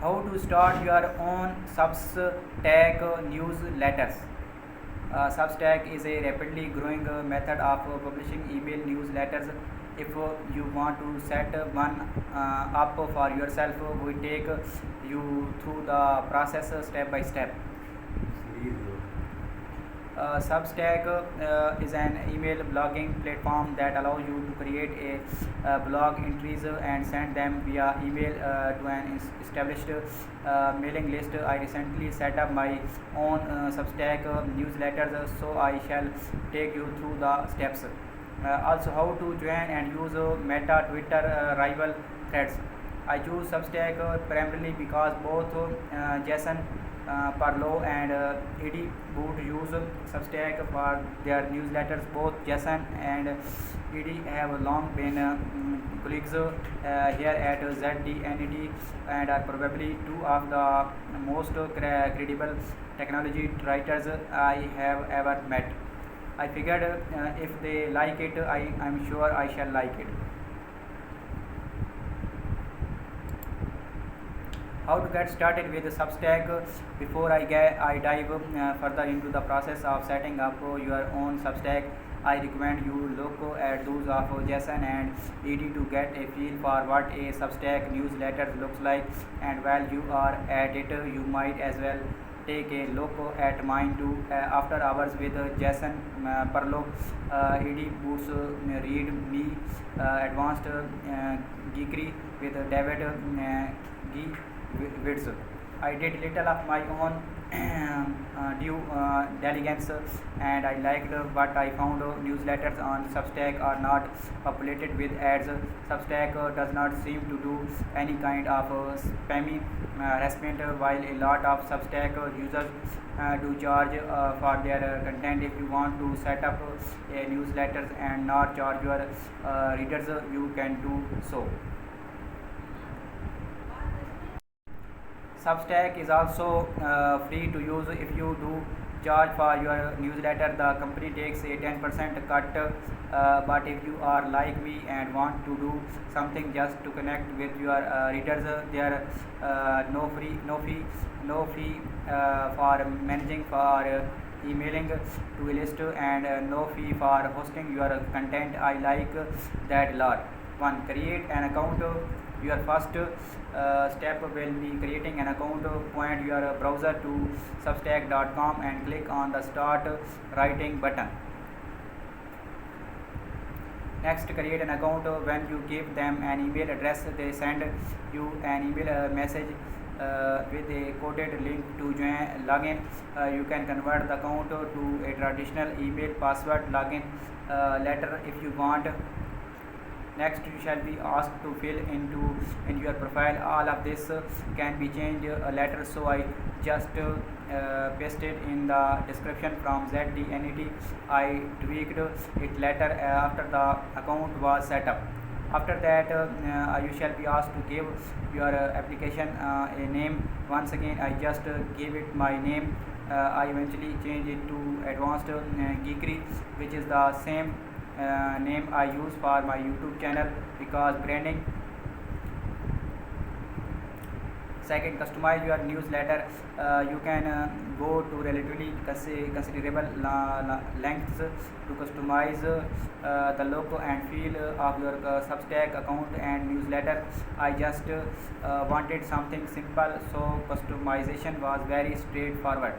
How to start your own Substack newsletters. Substack is a rapidly growing method of publishing email newsletters. If you want to set one up for yourself, we take you through the process step by step. Substack is an email blogging platform that allows you to create a blog entries and send them via email to an established mailing list. I recently set up my own Substack newsletters, so I shall take you through the steps. Also, how to join and use Meta Twitter rival threads. I choose Substack primarily because both Jason Parlow and Eddie Boot use Substack for their newsletters. Both Jason and Eddie have long been colleagues here at ZDNet and are probably two of the most credible technology writers I have ever met. I figured if they like it, I'm sure I shall like it. How to get started with Substack. Before I dive further into the process of setting up your own Substack, I recommend you look at those of Jason and Edie to get a feel for what a Substack newsletter looks like. And while you are at it, you might as well take a look at mine too. After hours with Jason Parlow, Eddie Boots read me advanced geekery with David Witz. I did little of my own due diligence, and I liked what I found. Newsletters on Substack are not populated with ads. Substack does not seem to do any kind of spammy harassment, while a lot of Substack users do charge for their content. If you want to set up a newsletter and not charge your readers, you can do so. Substack is also free to use. If you do charge for your newsletter, the company takes a 10% cut. But if you are like me and want to do something just to connect with your readers, there no fee for managing, for emailing to a list, and no fee for hosting your content. I like that a lot. 1. Create an account. Your first step will be creating an account. Point your browser to substack.com and click on the start writing button. Next, create an account. When you give them an email address, they send you an email message with a coded link to join login. You can convert the account to a traditional email password login letter if you want. Next, you shall be asked to fill in your profile. All of this can be changed later, so I just pasted in the description from ZDNet. I tweaked it later after the account was set up. After that, you shall be asked to give your application a name. Once again, I just gave it my name. I eventually changed it to Advanced Geekery, which is the same name I use for my YouTube channel because branding. Second, customize your newsletter. You can go to relatively considerable lengths to customize the look and feel of your Substack account and newsletter. I just wanted something simple, so customization was very straightforward.